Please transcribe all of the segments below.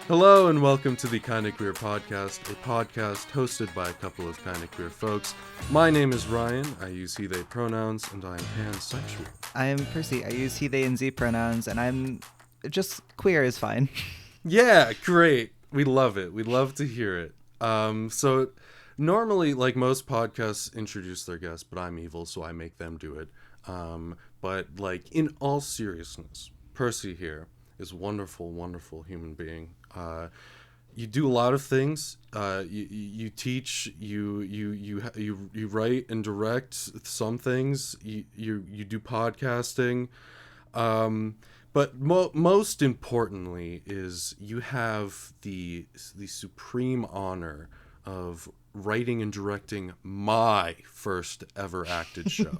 Hello and welcome to the Kinda Queer Podcast, a podcast hosted by a couple of kinda queer folks. My name is Ryan, I use he, they pronouns, and I am pansexual. I am Percy, I use he, they, and z pronouns, and I'm just queer is fine. Yeah, great. We love it. We love to hear it. So normally, like most podcasts introduce their guests, but I'm evil, so I make them do it. But like in all seriousness, Percy here is a wonderful, wonderful human being. You do a lot of things. You teach. You write and direct some things. You do podcasting. But most importantly is you have the supreme honor of writing and directing my first ever acted show.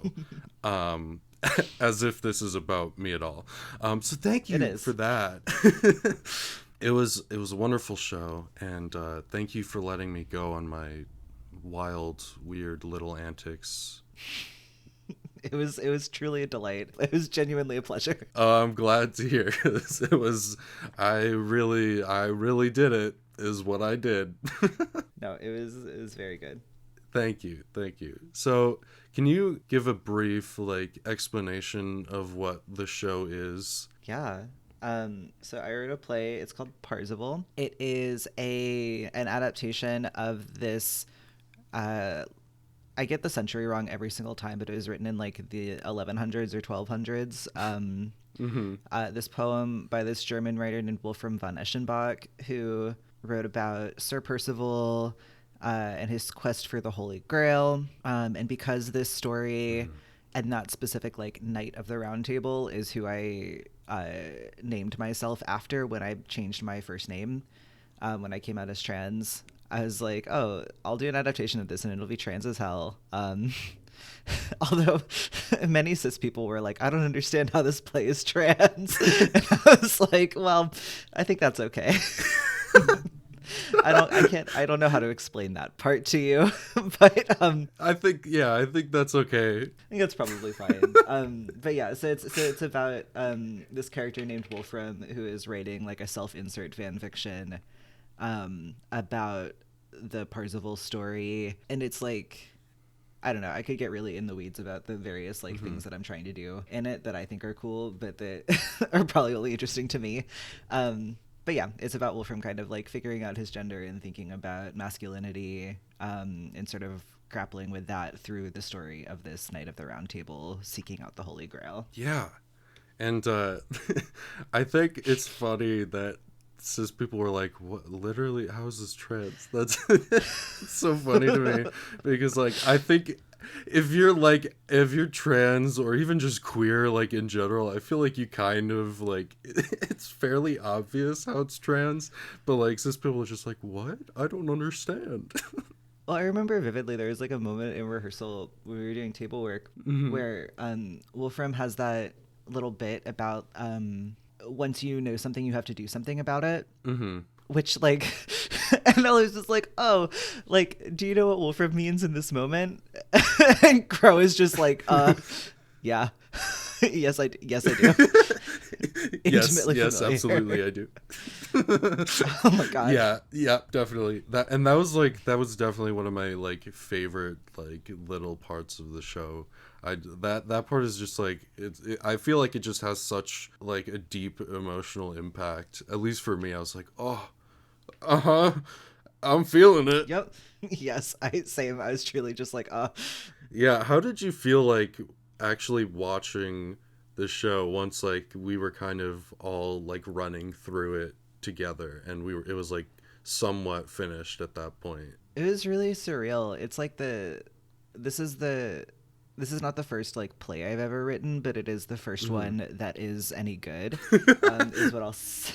As if this is about me at all. So thank you for that. It was a wonderful show, and thank you for letting me go on my wild, weird little antics. It was truly a delight. It was genuinely a pleasure. I'm glad to hear. I really did it. Is what I did. No, it was very good. Thank you. So, can you give a brief explanation of what the show is? Yeah. So I wrote a play. It's called PERCY'S. It is an adaptation of this. I get the century wrong every single time, but it was written in like the 1100s or 1200s. This poem by this German writer named Wolfram von Eschenbach, who wrote about Sir Percival and his quest for the Holy Grail. And because this story and that specific like Knight of the Round Table is who I named myself after when I changed my first name when I came out as trans, I was like, oh, I'll do an adaptation of this and it'll be trans as hell. Although many cis people were like, I don't understand how this play is trans. And I was like, well, I think that's okay. I don't know how to explain that part to you, but I think that's okay. I think that's probably fine. But yeah, so it's about this character named Wolfram who is writing like a self-insert fan fiction about the Parzival story, and it's like, I don't know, I could get really in the weeds about the various like things that I'm trying to do in it that I think are cool, but that are probably only interesting to me. But yeah, it's about Wolfram kind of like figuring out his gender and thinking about masculinity, and sort of grappling with that through the story of this Knight of the Round Table seeking out the Holy Grail. Yeah. And I think it's funny that cis people were like, what, literally, how is this trans? That's so funny to me, because like I think if you're trans or even just queer like in general, I feel like you kind of like it's fairly obvious how it's trans, but like cis people are just like, what? I don't understand. Well, I remember vividly there was like a moment in rehearsal when we were doing table work where Wolfram has that little bit about once you know something, you have to do something about it. Which like, and I was just like, oh, like, do you know what Wolfram means in this moment? And Crow is just like, yeah, yes, I do. yes, Familiar. absolutely, I do. Oh my god. Yeah, definitely. That was definitely one of my like favorite like little parts of the show. That part is just like I feel like it just has such like a deep emotional impact. At least for me, I was like, oh, I'm feeling it. Yep. Yes, I was truly just like, Yeah. How did you feel like actually watching the show once like we were kind of all like running through it together and it was like somewhat finished at that point? It was really surreal. It's like this is not the first like play I've ever written, but it is the first one that is any good, is what I'll say.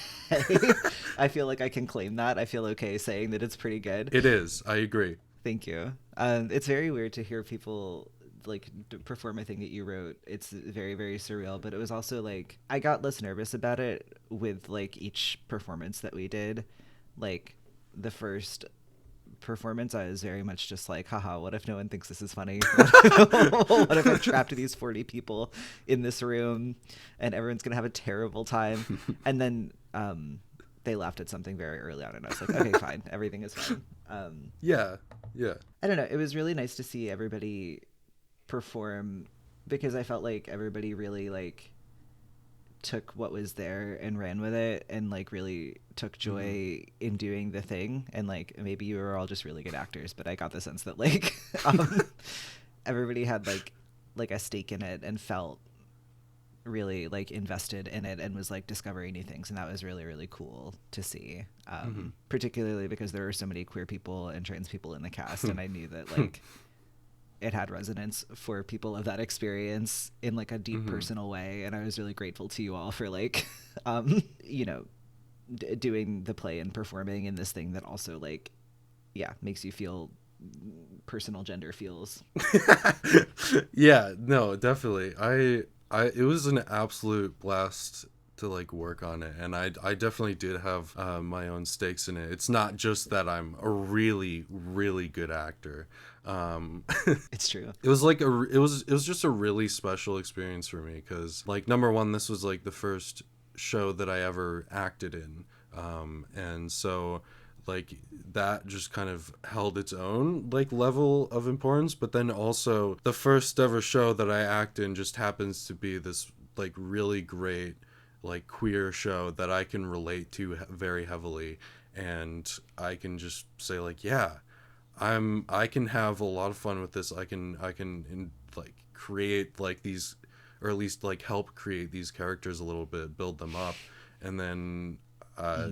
I feel like I can claim that. I feel okay saying that it's pretty good. It is. I agree. Thank you. It's very weird to hear people like perform a thing that you wrote. It's very, very surreal, but it was also like I got less nervous about it with like each performance that we did. Like the first performance, I was very much just like, haha, what if no one thinks this is funny? What if I trapped these 40 people in this room and everyone's gonna have a terrible time? And then they laughed at something very early on, and I was like, okay, fine, everything is fine. Yeah. I don't know. It was really nice to see everybody perform because I felt like everybody really like took what was there and ran with it and like really took joy in doing the thing. And like maybe you were all just really good actors, but I got the sense that like everybody had like a stake in it and felt really like invested in it and was like discovering new things, and that was really, really cool to see, particularly because there were so many queer people and trans people in the cast, and I knew that like it had resonance for people of that experience in like a deep personal way, and I was really grateful to you all for like you know, doing the play and performing in this thing that also like makes you feel personal gender feels. Yeah, no, definitely. It was an absolute blast to like work on it, and I definitely did have my own stakes in it. It's not just that I'm a really, really good actor. It's true. It was like it was just a really special experience for me because like number one, this was like the first show that I ever acted in, and so like that just kind of held its own like level of importance. But then also the first ever show that I act in just happens to be this like really great like queer show that I can relate to very heavily, and I can just say like, yeah, I can have a lot of fun with this. I can like create like these, or at least like help create these characters a little bit, build them up, and then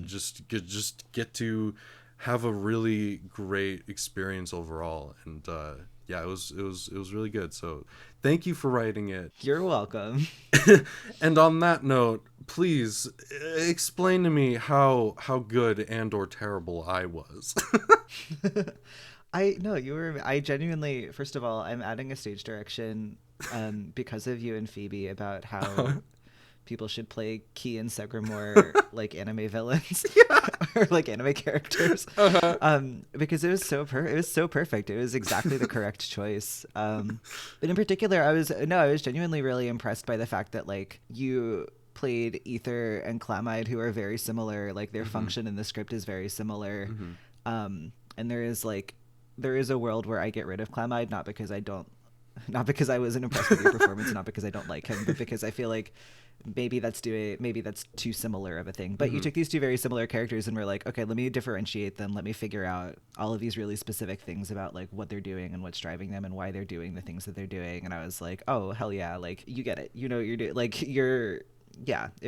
just get to have a really great experience overall. And yeah, it was really good. So thank you for writing it. You're welcome. And on that note, please explain to me how good and or terrible I was. I genuinely, first of all, I'm adding a stage direction because of you and Phoebe about how people should play Key and Segramore like anime villains or like anime characters, because it was so perfect. It was exactly the correct choice. But in particular, I was genuinely really impressed by the fact that like you played Ether and Clamide, who are very similar. Like their function in the script is very similar, and there is a world where I get rid of Clamide, not because I wasn't impressed with your performance, not because I don't like him, but because I feel like maybe that's too similar of a thing. But you took these two very similar characters and were like, okay, let me differentiate them. Let me figure out all of these really specific things about like what they're doing and what's driving them and why they're doing the things that they're doing. And I was like, oh, hell yeah. Like you get it. You know, you're doing like it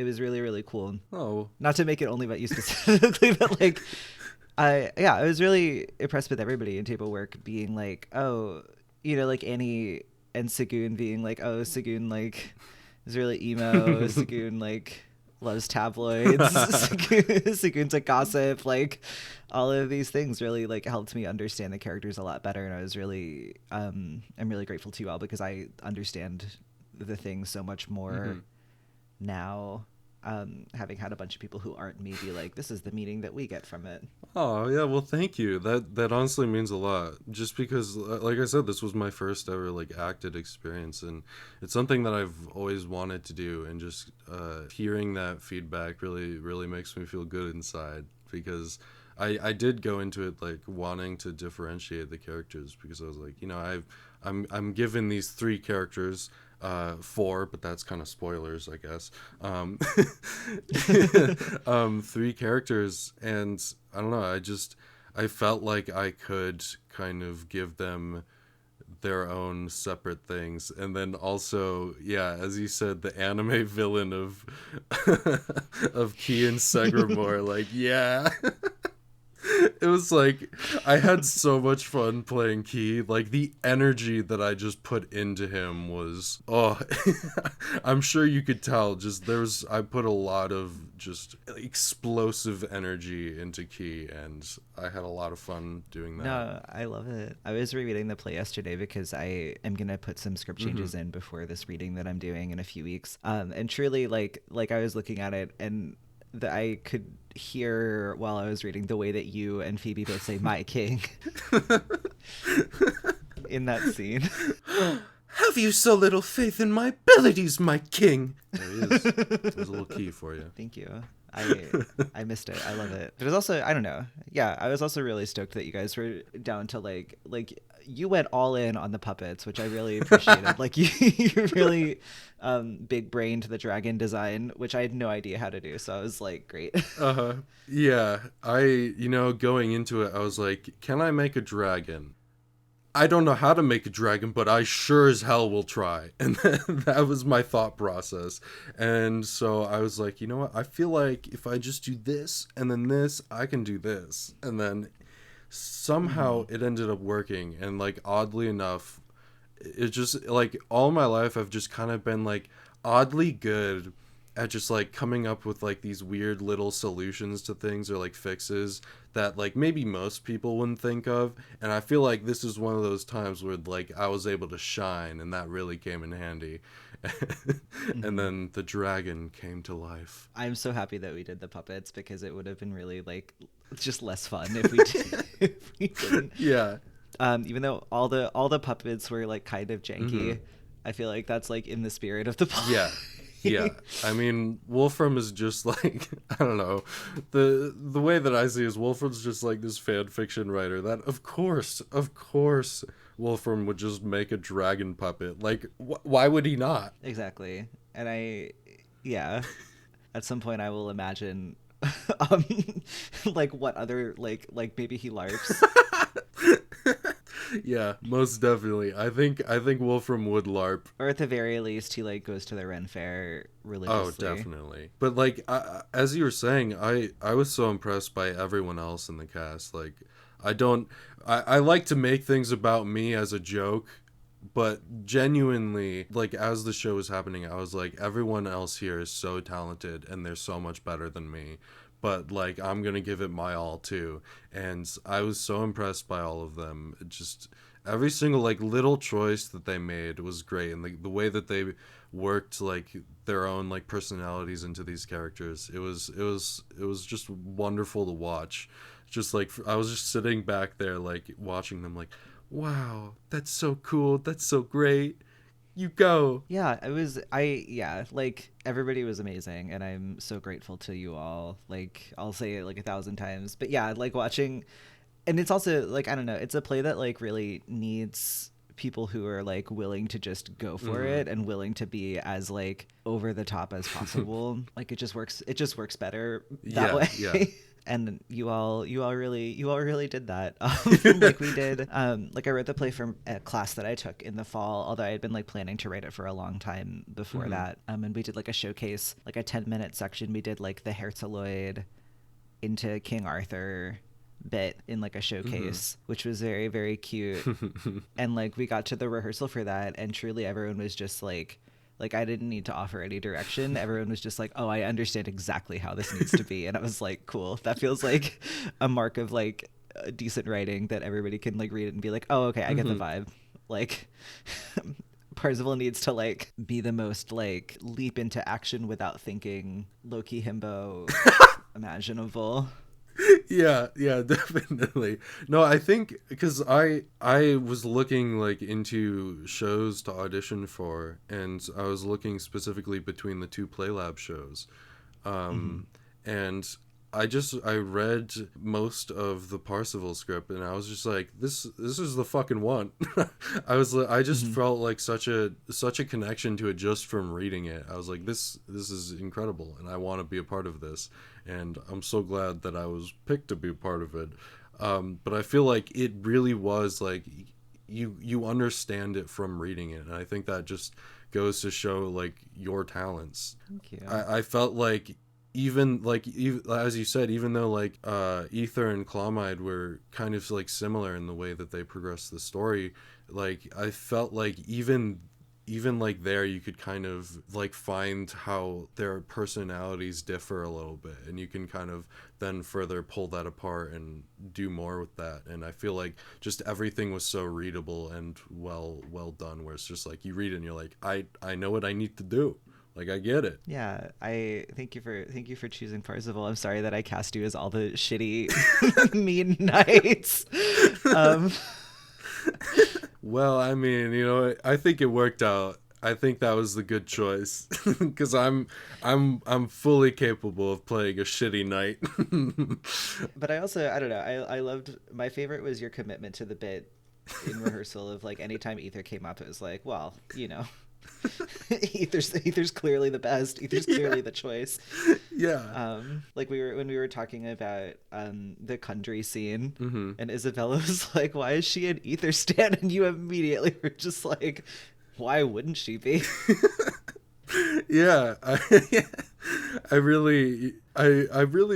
was really, really cool. Oh, not to make it only about you specifically, but like, I was really impressed with everybody in table work being like, oh, you know, like Annie and Sagoon being like, oh, Sagoon like is really emo. Sagoon like loves tabloids. Sagoon's a gossip. Like all of these things really like helped me understand the characters a lot better, and I was really I'm really grateful to you all because I understand the thing so much more now, having had a bunch of people who aren't me be like, this is the meaning that we get from it. Oh yeah, well thank you. That honestly means a lot. Just because, like I said, this was my first ever like acted experience, and it's something that I've always wanted to do. And just hearing that feedback really makes me feel good inside, because I did go into it like wanting to differentiate the characters, because I was like, you know, I'm given these 3 characters. 4, but that's kind of spoilers, I guess. 3 characters, and I don't know, I felt like I could kind of give them their own separate things. And then also, yeah, as you said, the anime villain of of Key and Segramore, like, yeah. It was like, I had so much fun playing Key. Like, the energy that I just put into him was, I'm sure you could tell, I put a lot of just explosive energy into Key, and I had a lot of fun doing that. No, I love it. I was rereading the play yesterday because I am going to put some script changes in before this reading that I'm doing in a few weeks. And truly, like I was looking at it, and that I could hear while I was reading the way that you and Phoebe both say "my king" in that scene. Have you so little faith in my abilities, my king? There he is. There's a little key for you. Thank you. I missed it. I love it. But it was also, I don't know. Yeah, I was also really stoked that you guys were down to like you went all in on the puppets, which I really appreciated. Like you really big brained the dragon design, which I had no idea how to do. So I was like, great. Yeah, going into it, I was like, can I make a dragon? I don't know how to make a dragon, but I sure as hell will try. And that was my thought process. And so I was like, you know what? I feel like if I just do this and then this, I can do this. And then somehow it ended up working. And like, oddly enough, it just like all my life, I've just kind of been like oddly good at just like coming up with like these weird little solutions to things or like fixes that like maybe most people wouldn't think of. And I feel like this is one of those times where like I was able to shine, and that really came in handy. And then the dragon came to life. I'm so happy that we did the puppets, because it would have been really like just less fun if we did, if we didn't. Yeah. Even though all the puppets were like kind of janky, I feel like that's like in the spirit of the plot. Yeah, I mean, Wolfram is just like, I don't know, the way that I see is Wolfram's just like this fan fiction writer that of course Wolfram would just make a dragon puppet. Like, why would he not? Exactly. And at some point I will imagine like what other like maybe he LARPs. Yeah, most definitely. I think Wolfram would LARP. Or at the very least, he like goes to the Ren Fair religiously. Oh, definitely. But like, as you were saying, I was so impressed by everyone else in the cast. Like, I like to make things about me as a joke, but genuinely, like, as the show was happening, I was like, everyone else here is so talented and they're so much better than me. But like, I'm gonna give it my all too. And I was so impressed by all of them. It just every single like little choice that they made was great, and the way that they worked like their own like personalities into these characters, it was just wonderful to watch. Just like, I was just sitting back there like watching them like, wow, that's so cool, that's so great. You go. Yeah, like everybody was amazing, and I'm so grateful to you all. Like, I'll say it like 1,000 times, but yeah, like watching, and it's also like, I don't know, it's a play that like really needs people who are like willing to just go for it and willing to be as like over the top as possible. Like, it just works better that way. Yeah. And you all really did that. Like we did. Like, I wrote the play from a class that I took in the fall, although I had been like planning to write it for a long time before that. And we did like a showcase, like a 10-minute section. We did like the Herzaloid into King Arthur bit in like a showcase, which was very, very cute. And like, we got to the rehearsal for that, and truly everyone was just like I didn't need to offer any direction. Everyone was just like, oh, I understand exactly how this needs to be. And I was like, cool. That feels like a mark of like decent writing, that everybody can like read it and be like, oh, okay, I get the vibe. Like, Parzival needs to like be the most like leap into action without thinking Loki himbo imaginable. Yeah, definitely. No, I think because I was looking like into shows to audition for, and I was looking specifically between the two PlayLab shows, and I read most of the Parzival script, and I was just like, this is the fucking one. I just felt like such a connection to it just from reading it. I was like, this is incredible, and I want to be a part of this, and I'm so glad that I was picked to be a part of it. But I feel like it really was like you understand it from reading it, and I think that just goes to show like your talents. Thank you. I felt like, even as you said, even though like Ether and Clomide were kind of like similar in the way that they progressed the story, like I felt like even like there you could kind of like find how their personalities differ a little bit, and you can kind of then further pull that apart and do more with that. And I feel like just everything was so readable and well done, where it's just like you read it and you're like, I know what I need to do. Like, I get it. Yeah, I thank you for choosing Parzival. I'm sorry that I cast you as all the shitty mean knights. Well, I mean, I think it worked out. I think that was the good choice because I'm fully capable of playing a shitty knight. But I don't know. I loved, my favorite was your commitment to the bit in rehearsal of like anytime Ether came up, it was like, well, you know, Ether's clearly the best. Ether's clearly the choice. Yeah. Like when we were talking about the country scene, Mm-hmm. and Isabella was like, "Why is she an Ether stan?" And you immediately were just like, "Why wouldn't she be?" Yeah, I really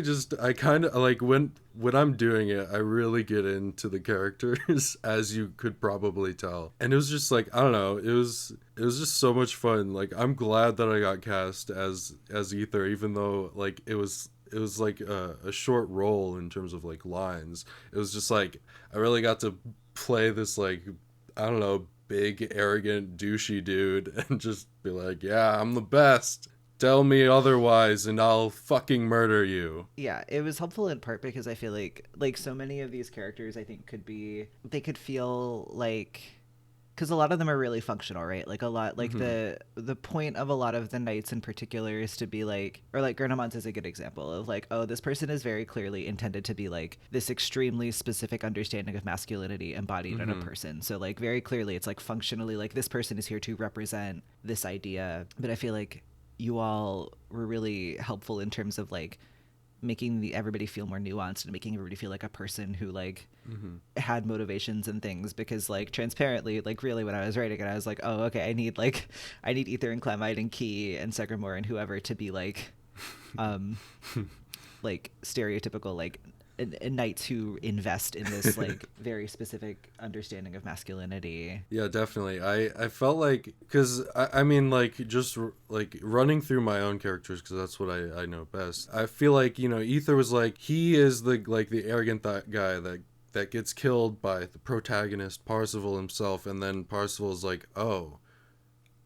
just I kind of like when I'm doing it, I really get into the characters as you could probably tell. And it was just like, I don't know, it was just so much fun. Like I'm glad that I got cast as Ether, even though like it was like a short role in terms of like lines. It was just like I really got to play this like, I don't know, big arrogant douchey dude and just be like, yeah, I'm the best, tell me otherwise and I'll fucking murder you. Yeah, it was helpful in part because I feel like so many of these characters I think they could feel like, because a lot of them are really functional, right? Like a lot, like Mm-hmm. the point of a lot of the knights in particular is to be like, or like Gurnemanz is a good example of like, oh, this person is very clearly intended to be like this extremely specific understanding of masculinity embodied in a Mm-hmm. person. So like very clearly, it's like functionally like this person is here to represent this idea. But I feel like you all were really helpful in terms of like making everybody feel more nuanced and making everybody feel like a person who like Mm-hmm. had motivations and things, because like transparently, like really when I was writing it, I was like, oh, okay, I need Ether and Clemide and Key and Segramore and whoever to be um like stereotypical like knights who invest in this like very specific understanding of masculinity. Yeah, definitely. I felt like, because I mean like just like running through my own characters, because that's what I know best. I feel like, Ether was like, he is the arrogant guy that gets killed by the protagonist Parzival himself, and then Parzival is like, oh,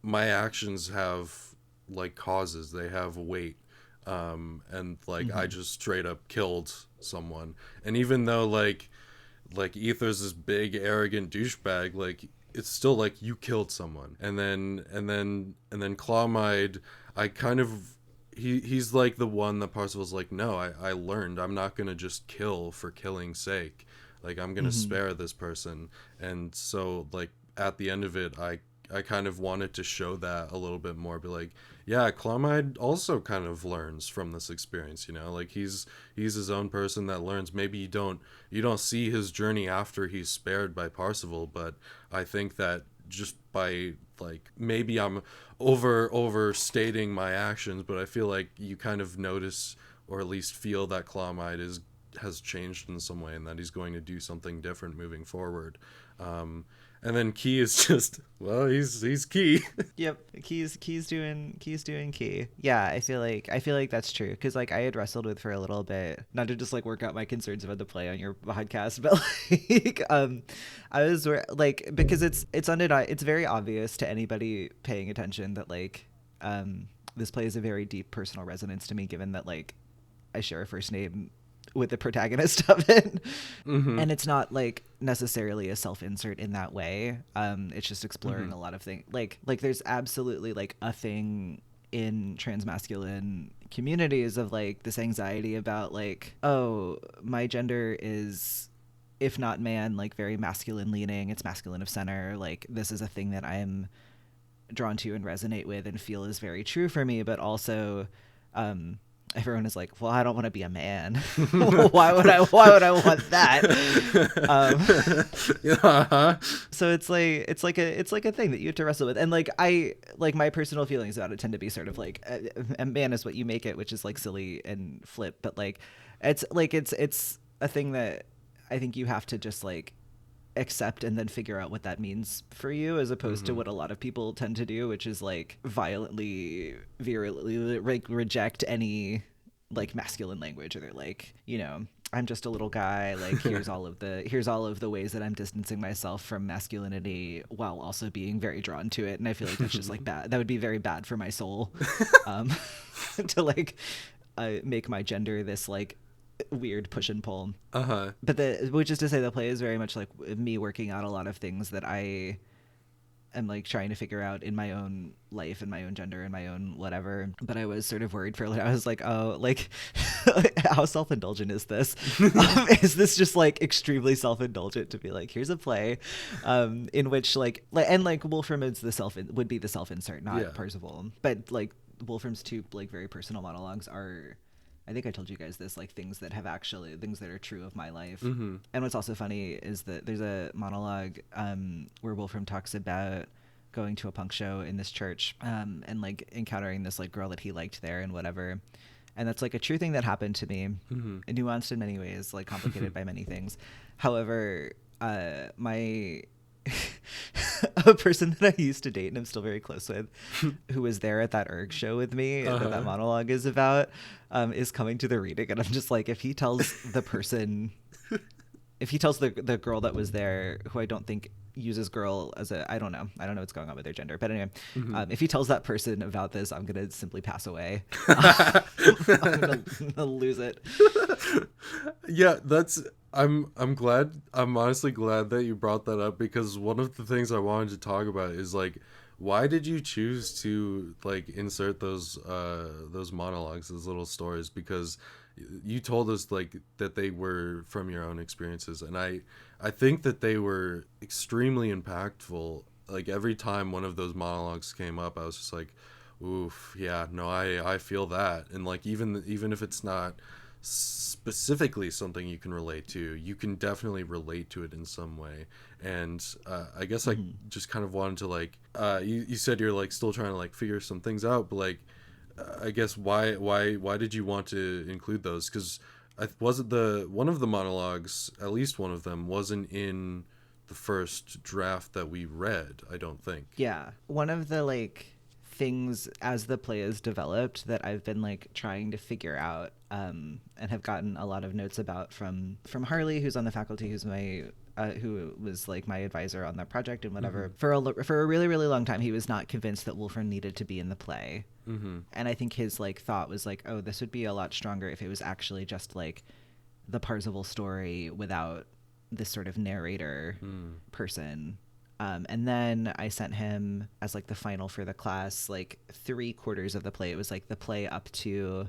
my actions have like causes, they have weight, and like I Mm-hmm. just straight up killed someone. And even though like Ether's this big arrogant douchebag, like it's still like you killed someone. And then Clawmide, I kind of, he's like the one that Parzival's like, no, I learned I'm not gonna just kill for killing's sake, like I'm gonna Mm-hmm. spare this person. And so like at the end of it, I kind of wanted to show that a little bit more, be like, yeah, Clawmide also kind of learns from this experience, like he's his own person that learns. Maybe you don't see his journey after he's spared by Parzival, but I think that just by like, maybe I'm overstating my actions, but I feel like you kind of notice, or at least feel, that Clawmide has changed in some way, and that he's going to do something different moving forward. And then Key is just, well, he's Key. Yep, Key's doing Key. Yeah, I feel like that's true, because like I had wrestled with for a little bit, not to just like work out my concerns about the play on your podcast, but like I was like, because it's very obvious to anybody paying attention that like this play is a very deep personal resonance to me, given that like I share a first name with the protagonist of it. Mm-hmm. And it's not like necessarily a self-insert in that way. It's just exploring Mm-hmm. a lot of things, like there's absolutely like a thing in transmasculine communities of like this anxiety about like, oh, my gender is, if not man, like very masculine leaning, it's masculine of center, like this is a thing that I'm drawn to and resonate with and feel is very true for me. But also everyone is like, well, I don't want to be a man. Why would I want that? Uh-huh. So it's like a thing that you have to wrestle with. And like I like, my personal feelings about it tend to be sort of like a man is what you make it, which is like silly and flip, but like it's a thing that I think you have to just like accept and then figure out what that means for you, as opposed to Mm-hmm. what a lot of people tend to do, which is like violently, virulently reject any like masculine language. Or they're like, I'm just a little guy, like here's all of the ways that I'm distancing myself from masculinity while also being very drawn to it. And I feel like that's just like bad. That would be very bad for my soul, um to like make my gender this like weird push and pull. Uh-huh. But which is to say, the play is very much like me working out a lot of things that I am like trying to figure out in my own life and my own gender and my own whatever. But I was sort of worried for I was like, oh, like how self-indulgent is this? Is this just like extremely self-indulgent to be like, here's a play in which like Wolfram is would be the self-insert, not Parzival. But like Wolfram's two like very personal monologues are, I think I told you guys this, like things that are true of my life. Mm-hmm. And what's also funny is that there's a monologue where Wolfram talks about going to a punk show in this church and like encountering this like girl that he liked there and whatever. And that's like a true thing that happened to me, nuanced in many ways, like complicated by many things. However, my a person that I used to date and I'm still very close with, who was there at that ERG show with me that monologue is about, is coming to the reading, and I'm just like, if he tells the girl that was there, who I don't think uses girl as I don't know what's going on with their gender, but anyway, if he tells that person about this, I'm gonna simply pass away. I'm gonna lose it. Yeah, I'm honestly glad that you brought that up, because one of the things I wanted to talk about is like, why did you choose to like insert those monologues, those little stories? Because you told us like that they were from your own experiences, and I think that they were extremely impactful. Like every time one of those monologues came up, I was just like, oof, yeah, no, I feel that. And like even if it's not specifically something you can relate to, you can definitely relate to it in some way. And I guess I just kind of wanted to like you said you're like still trying to like figure some things out, but like I guess why did you want to include those? Because wasn't one of the monologues, at least one of them, wasn't in the first draft that we read, I don't think. Yeah, one of the like things as the play is developed that I've been like trying to figure out and have gotten a lot of notes about from Harley, who's on the faculty, who's my who was like my advisor on that project and whatever. For a really, really long time, he was not convinced that Wolfram needed to be in the play. And I think his like thought was like, oh, this would be a lot stronger if it was actually just like the Parzival story without this sort of narrator person. And then I sent him as like the final for the class, like 3/4 of the play. It was like the play up to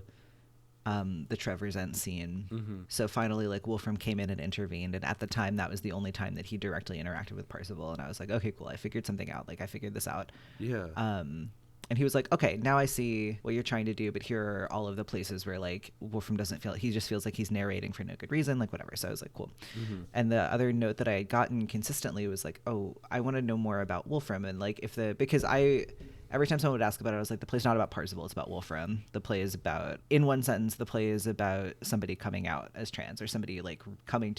the Trevor's End scene. So finally, like Wolfram came in and intervened, and at the time that was the only time that he directly interacted with Parzival, and I was like, okay, cool, I figured something out. Like I figured this out. Yeah. And he was like, okay, now I see what you're trying to do, but here are all of the places where like Wolfram doesn't feel, he just feels like he's narrating for no good reason, like whatever. So I was like, cool. And the other note that I had gotten consistently was like, oh, I want to know more about Wolfram. And like because every time someone would ask about it, I was like, the play's not about Parzival, it's about Wolfram. The play is about, in one sentence, the play is about somebody coming out as trans, or somebody like coming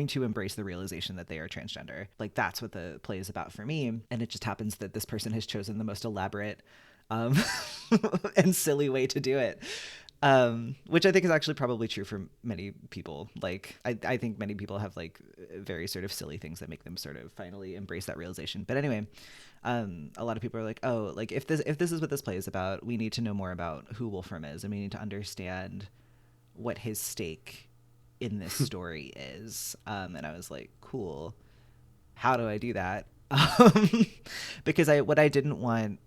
to embrace the realization that they are transgender. Like that's what the play is about for me. And it just happens that this person has chosen the most elaborate and silly way to do it. Which I think is actually probably true for many people. Like I think many people have like very sort of silly things that make them sort of finally embrace that realization. But anyway, a lot of people are like, oh, like if this is what this play is about, we need to know more about who Wolfram is, and we need to understand what his stake in this story is. And I was like, cool, how do I do that? Because what I didn't want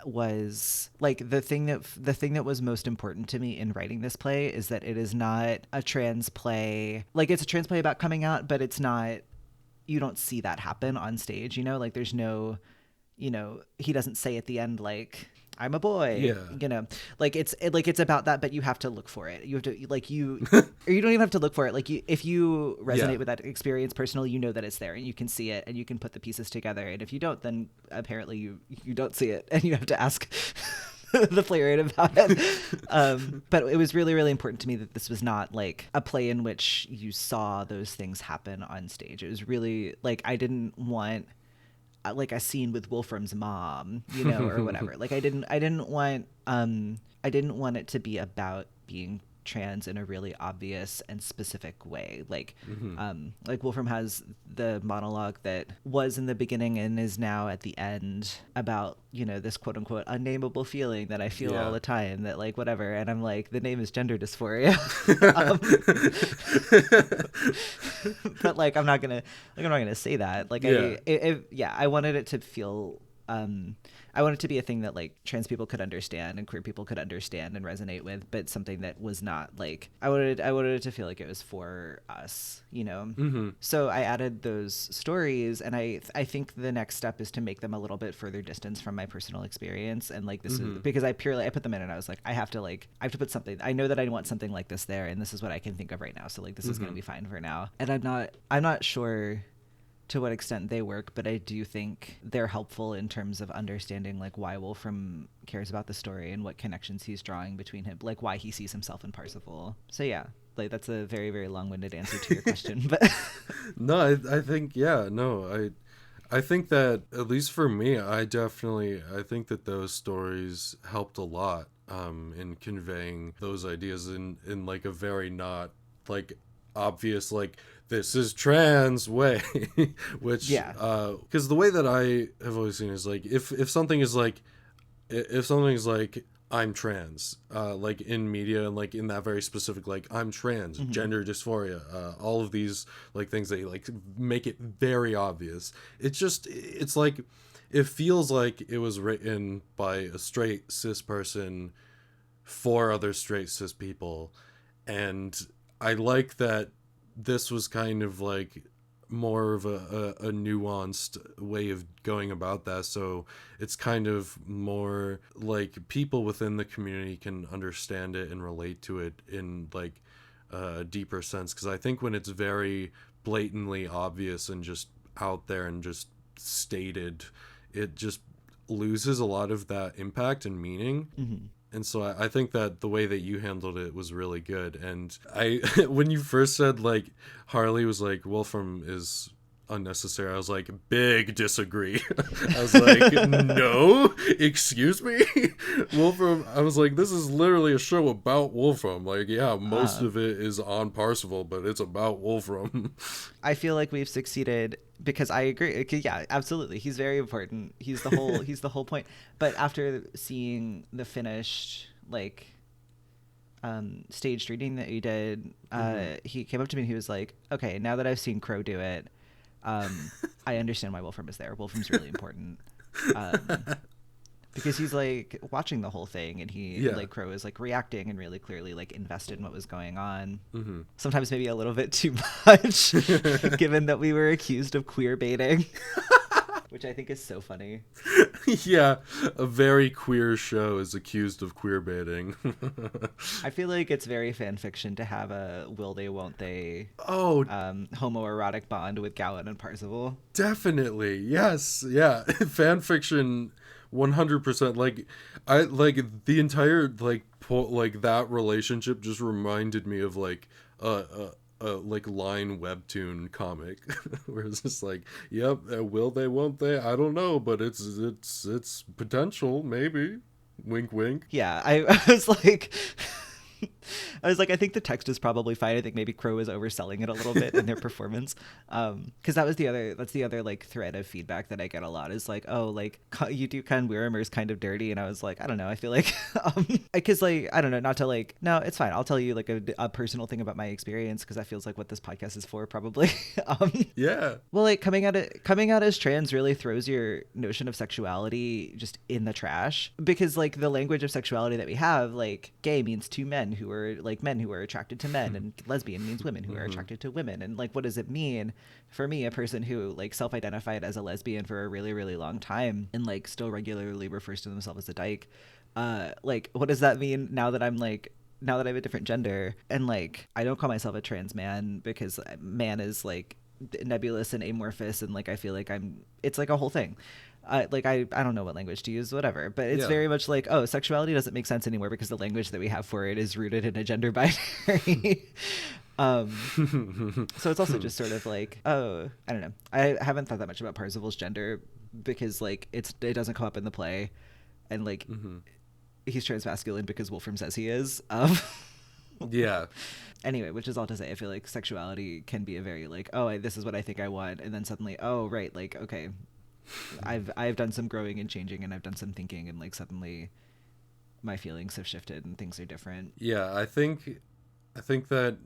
was like the thing that was most important to me in writing this play is that it is not a trans play. Like it's a trans play about coming out, but it's not, you don't see that happen on stage, you know, like there's no, you know, he doesn't say at the end like, I'm a boy, you know, like it's about that, but you have to look for it. You have to like or you don't even have to look for it. Like if you resonate with that experience personally, you know that it's there and you can see it and you can put the pieces together. And if you don't, then apparently you don't see it and you have to ask the playwright about it. But it was really, really important to me that this was not like a play in which you saw those things happen on stage. It was really like, I didn't want like a scene with Wolfram's mom, you know, or whatever. Like I didn't want it to be about being trans in a really obvious and specific way. Like Wolfram has the monologue that was in the beginning and is now at the end about, you know, this quote unquote unnameable feeling that I feel all the time, that like whatever, and I'm like, the name is gender dysphoria. But like I'm not gonna say that. Like I wanted it to feel I want it to be a thing that like trans people could understand and queer people could understand and resonate with, but something that was not like, I wanted it to feel like it was for us, you know? So I added those stories, and I think the next step is to make them a little bit further distance from my personal experience. And like, this is because I put them in and I was like, I have to put something, I know that I want something like this there, and this is what I can think of right now. So like, this is going to be fine for now. And I'm not sure to what extent they work, but I do think they're helpful in terms of understanding like why Wolfram cares about the story and what connections he's drawing between him, like why he sees himself in Parsifal. So yeah, like that's a very, very long-winded answer to your question, but No, I think I think that, at least for me, I think that those stories helped a lot in conveying those ideas in like a very not like obvious like this is trans way, which because the way that I have always seen is like if something is like I'm trans, like in media and like in that very specific like I'm trans, gender dysphoria, all of these like things that like make it very obvious. It's like it feels like it was written by a straight cis person for other straight cis people, and I like that this was kind of like more of a nuanced way of going about that, so it's kind of more like people within the community can understand it and relate to it in like a deeper sense, because I think when it's very blatantly obvious and just out there and just stated, it just loses a lot of that impact and meaning. And so I think that the way that you handled it was really good. And when you first said like Harley was like Wolfram is unnecessary, I was like, big disagree. I was like, no, excuse me. Wolfram, I was like, this is literally a show about Wolfram. Like, yeah, most of it is on Parsifal, but it's about Wolfram. I feel like we've succeeded, because I agree. Yeah, absolutely. He's very important. He's the whole point. But after seeing the finished like staged reading that you did, he came up to me and he was like, okay, now that I've seen Crow do it, I understand why Wolfram is there. Wolfram's really important. Because he's like watching the whole thing, and like Crow is like reacting and really clearly like invested in what was going on. Sometimes maybe a little bit too much, given that we were accused of queer baiting, which I think is so funny. Yeah, a very queer show is accused of queer baiting. I feel like it's very fan fiction to have a will they won't they homoerotic bond with Gowan and Parsifal. Definitely, yes, yeah. Fan fiction 100%. Like I like the entire like that relationship just reminded me of like like line webtoon comic where it's just like, yep, will they won't they, I don't know, but it's potential, maybe, wink wink. Yeah, I was like I think the text is probably fine. I think maybe Crow is overselling it a little bit in their performance. Because that's the other like thread of feedback that I get a lot is like, oh, like you do Ken Wiramer's kind of dirty, and I was like, I don't know. I feel like because like I don't know, not to like, no, it's fine. I'll tell you like a personal thing about my experience, because that feels like what this podcast is for, probably. Yeah. Well, like coming out as trans really throws your notion of sexuality just in the trash, because like the language of sexuality that we have, like gay means two men who are like men who are attracted to men, and lesbian means women who are attracted to women. And like, what does it mean for me, a person who like self-identified as a lesbian for a really, really long time and like still regularly refers to themselves as a dyke? Like, what does that mean now that I have a different gender? And like, I don't call myself a trans man, because man is like nebulous and amorphous, and like I feel like it's like a whole thing. Like I don't know what language to use, whatever, but it's very much like, oh, sexuality doesn't make sense anymore because the language that we have for it is rooted in a gender binary. So it's also just sort of like, oh, I don't know. I haven't thought that much about Parzival's gender, because like it doesn't come up in the play, and like he's transmasculine because Wolfram says he is. Yeah. Anyway, which is all to say, I feel like sexuality can be a very like, oh, this is what I think I want, and then suddenly, oh, right, like, okay, I've done some growing and changing, and I've done some thinking, and like suddenly my feelings have shifted and things are different. Yeah, I think that,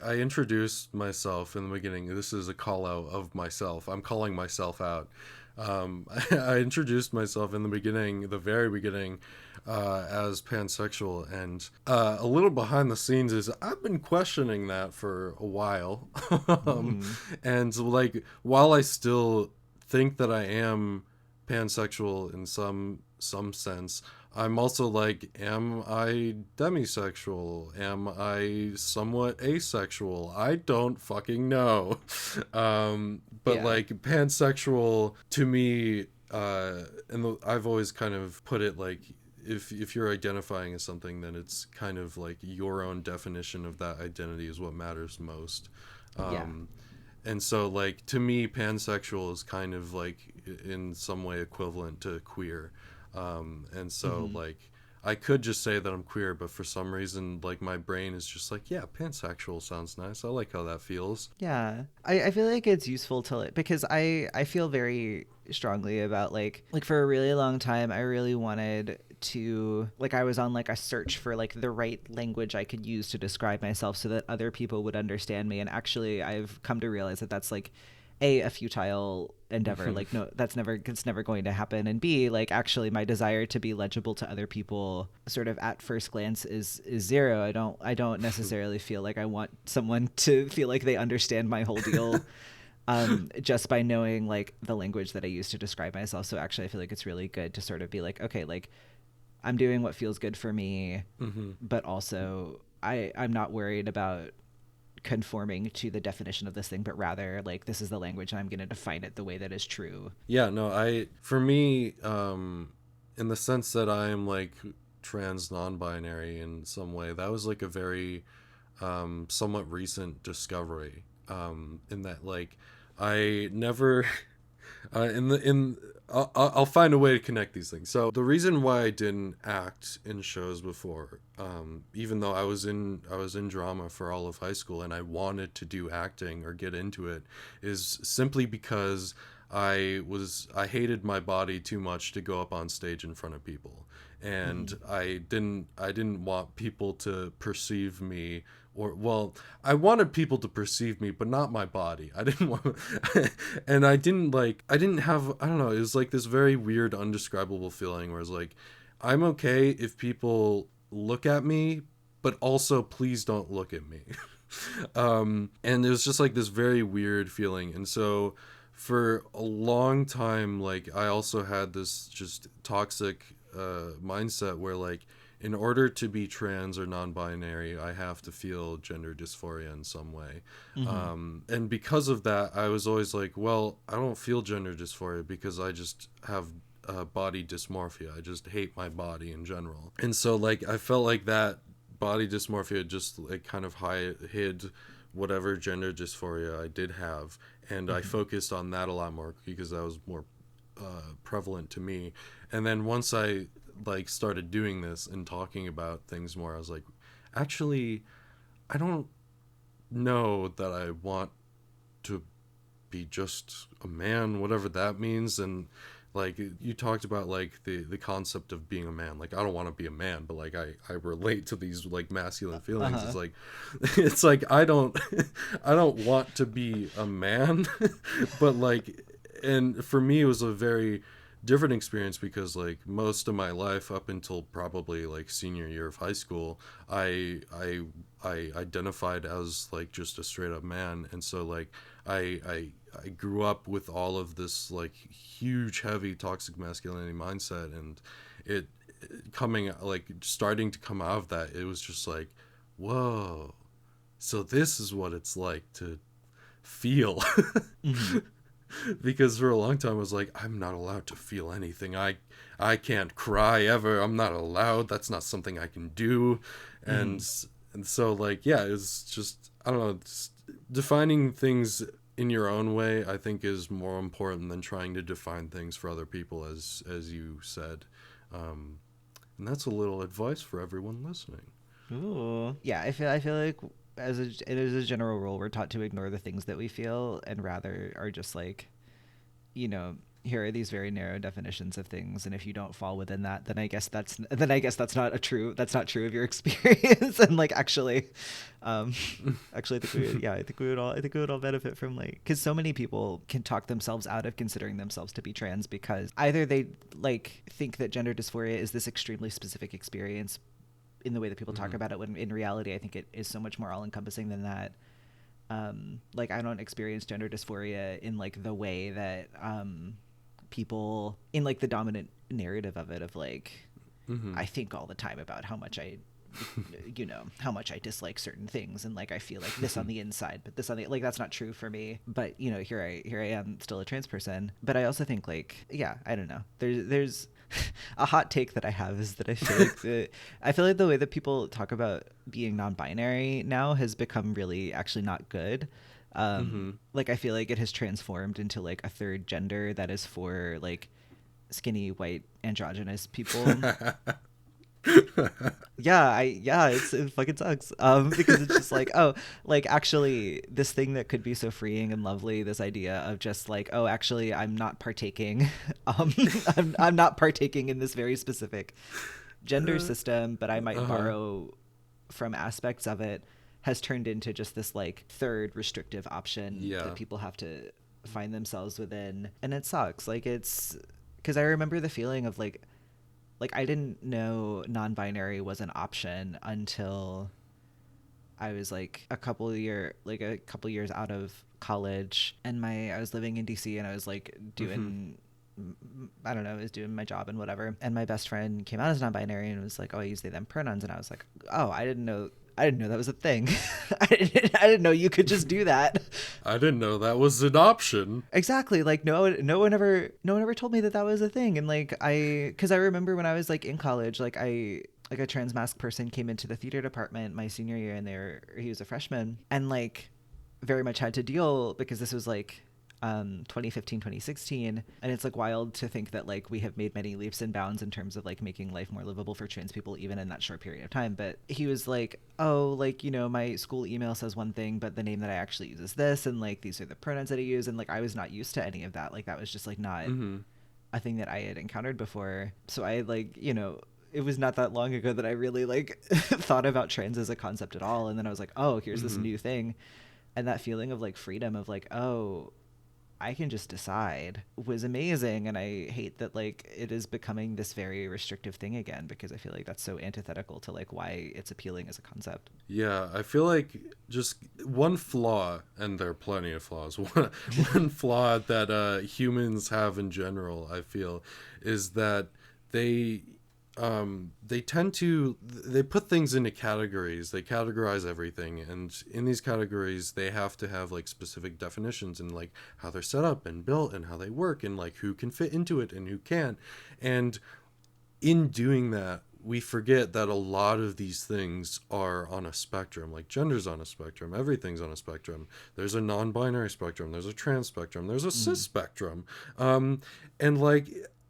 I introduced myself in the beginning. This is a call out of myself. I'm calling myself out. I introduced myself in the beginning, the very beginning, as pansexual, and a little behind the scenes is I've been questioning that for a while. Mm. And like, while I still think that I am pansexual in some sense, I'm also like, am I demisexual? Am I somewhat asexual? I don't fucking know. But Yeah. like, pansexual to me, I've always kind of put it like, if you're identifying as something, then it's kind of like your own definition of that identity is what matters most. Yeah. Um, and so like, to me, pansexual is kind of like in some way equivalent to queer. And so Hmm. like, I could just say that I'm queer, but for some reason, like, my brain is just like, yeah, pansexual sounds nice. I like how that feels. Yeah, I feel like it's useful to because I feel very strongly about like for a really long time I really wanted to like I was on like a search for like the right language I could use to describe myself so that other people would understand me, and actually I've come to realize that that's like a futile endeavor. Like no, it's never going to happen, and b like actually my desire to be legible to other people sort of at first glance is zero. I don't necessarily feel like I want someone to feel like they understand my whole deal just by knowing like the language that I use to describe myself. So actually I feel like it's really good to sort of be like, okay, like I'm doing what feels good for me, Hmm. but also I'm not worried about conforming to the definition of this thing, but rather like this is the language and I'm going to define it the way that is true. Yeah, no, for me, in the sense that I am like trans non-binary in some way, that was like a very somewhat recent discovery. In that, like, I never in the in I'll find a way to connect these things. So the reason why I didn't act in shows before, even though I was in drama for all of high school and I wanted to do acting or get into it, is simply because I hated my body too much to go up on stage in front of people, and Mm-hmm. I didn't want people to perceive me, or, well, I wanted people to perceive me but not my body. I didn't want and I didn't have, I don't know, it was like this very weird undescribable feeling where it's like, I'm okay if people look at me, but also please don't look at me. And it was just like this very weird feeling. And so for a long time, like, I also had this just toxic mindset where, like, in order to be trans or non-binary, I have to feel gender dysphoria in some way. Mm-hmm. And because of that, I was always like, well, I don't feel gender dysphoria because I just have body dysmorphia. I just hate my body in general. And so, like, I felt like that body dysmorphia just, like, kind of hid whatever gender dysphoria I did have. And I Mm-hmm. focused on that a lot more because that was more prevalent to me. And then once I, like, started doing this and talking about things more, I was like, actually, I don't know that I want to be just a man, whatever that means. And like, you talked about like the concept of being a man. Like, I don't want to be a man, but like, I relate to these like masculine feelings. Uh-huh. It's like it's like I don't I don't want to be a man. But like, and for me it was a very different experience because, like, most of my life up until probably like senior year of high school, I identified as like just a straight up man. And so like, I grew up with all of this like huge heavy toxic masculinity mindset, and it coming, like, starting to come out of that, it was just like, whoa, so this is what it's like to feel. Mm-hmm. Because for a long time I was like, I'm not allowed to feel anything. I can't cry ever. I'm not allowed. That's not something I can do. Mm-hmm. And so, like, yeah, it's just, I don't know, it's defining things in your own way, I think, is more important than trying to define things for other people, as you said. And that's a little advice for everyone listening. Ooh. Yeah, I feel like as a general rule, we're taught to ignore the things that we feel and rather are just like, you know, here are these very narrow definitions of things, and if you don't fall within that, then I guess that's not true of your experience. And like um actually I think we would all benefit from, like, because so many people can talk themselves out of considering themselves to be trans because either they like think that gender dysphoria is this extremely specific experience in the way that people talk about it, when in reality I think it is so much more all encompassing than that. Like, I don't experience gender dysphoria in like the way that people in like the dominant narrative of it, of like, I think all the time about how much I how much I dislike certain things, and like I feel like this on the inside but this on the, like, that's not true for me. But here I am, still a trans person. But I also think, like, yeah, I don't know, there's a hot take that I have is that I feel like the way that people talk about being non-binary now has become really actually not good. Like, I feel like it has transformed into like a third gender that is for like skinny white androgynous people. It fucking sucks. Because it's just like, oh, like, actually this thing that could be so freeing and lovely, this idea of just like, oh, actually I'm not partaking. um I'm not partaking in this very specific gender system, but I might borrow from aspects of it, has turned into just this like third restrictive option that people have to find themselves within. And it sucks. Like, it's because I remember the feeling of like I didn't know non-binary was an option until I was like a couple years out of college, and I was living in DC, and I was like doing I don't know, I was doing my job and whatever, and my best friend came out as non-binary and was like, oh, I use they them pronouns, and I was like, oh, I didn't know that was a thing. I didn't know you could just do that. I didn't know that was an option. Exactly. Like, no one ever told me that that was a thing. And like, because I remember when I was like in college, like a trans mask person came into the theater department my senior year, and he was a freshman, and like very much had to deal, because this was like 2015, 2016, and it's like wild to think that like we have made many leaps and bounds in terms of like making life more livable for trans people even in that short period of time. But he was like, oh, like, my school email says one thing, but the name that I actually use is this, and like these are the pronouns that I use. And like, I was not used to any of that. Like, that was just like not a thing that I had encountered before. So I like, it was not that long ago that I really like thought about trans as a concept at all. And then I was like, oh, here's this new thing. And that feeling of like freedom of like, oh, I can just decide, was amazing. And I hate that like it is becoming this very restrictive thing again, because I feel like that's so antithetical to like why it's appealing as a concept. Yeah, I feel like just one flaw, and there are plenty of flaws, one flaw that humans have in general, I feel, is that they they put things into categories. They categorize everything, and in these categories they have to have like specific definitions, and like how they're set up and built and how they work, and like who can fit into it and who can't. And in doing that, we forget that a lot of these things are on a spectrum. Like, gender's on a spectrum, everything's on a spectrum. There's a non-binary spectrum, there's a trans spectrum, there's a cis spectrum. And like,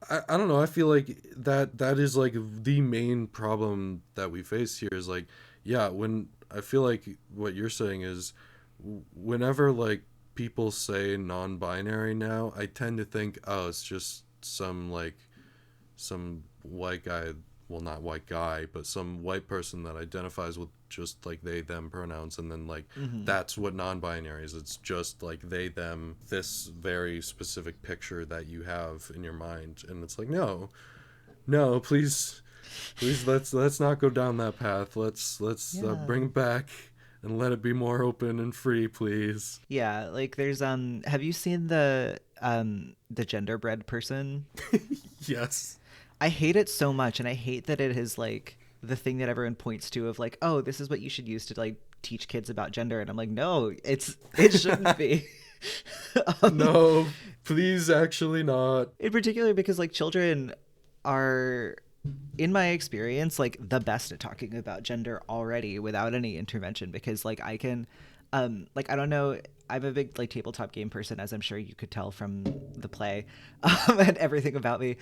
I don't know, I feel like that is like the main problem that we face here is like, yeah, when I feel like what you're saying is whenever like people say non-binary now, I tend to think, oh, it's just some white guy, well, not white guy, but some white person that identifies with just like they them pronouns, and then like that's what non-binary is. It's just like they them, this very specific picture that you have in your mind. And it's like, no, please let's not go down that path. Let's bring it back and let it be more open and free, please. Yeah, like there's have you seen the genderbread person? Yes. I hate it so much, and I hate that it is like the thing that everyone points to of like, oh, this is what you should use to like teach kids about gender. And I'm like, no, it shouldn't be. No, please, actually not. In particular, because like children are, in my experience, like the best at talking about gender already without any intervention, because like I can like, I don't know, I'm a big like tabletop game person, as I'm sure you could tell from the play and everything about me.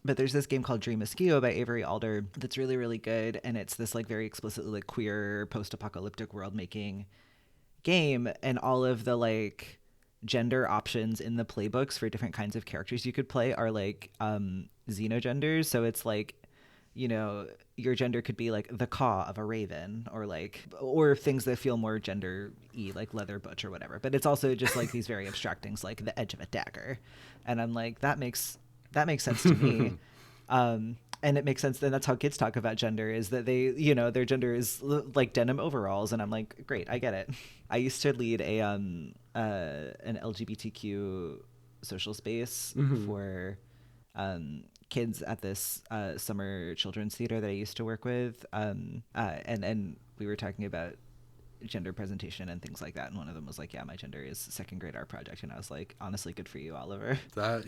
But there's this game called Dream Askew by Avery Alder that's really, really good. And it's this like very explicitly like queer post-apocalyptic world making game. And all of the like gender options in the playbooks for different kinds of characters you could play are like xenogenders. So it's like, you know, your gender could be like the caw of a raven, or things that feel more gender-y, like leather butch or whatever. But it's also just like these very abstract things like the edge of a dagger. And I'm like, that makes sense to me. And it makes sense. And that's how kids talk about gender, is that they, you know, their gender is like denim overalls. And I'm like, great, I get it. I used to lead an LGBTQ social space for kids at this summer children's theater that I used to work with. And we were talking about gender presentation and things like that, and one of them was like, yeah, my gender is second grade art project. And I was like, honestly, good for you, Oliver. That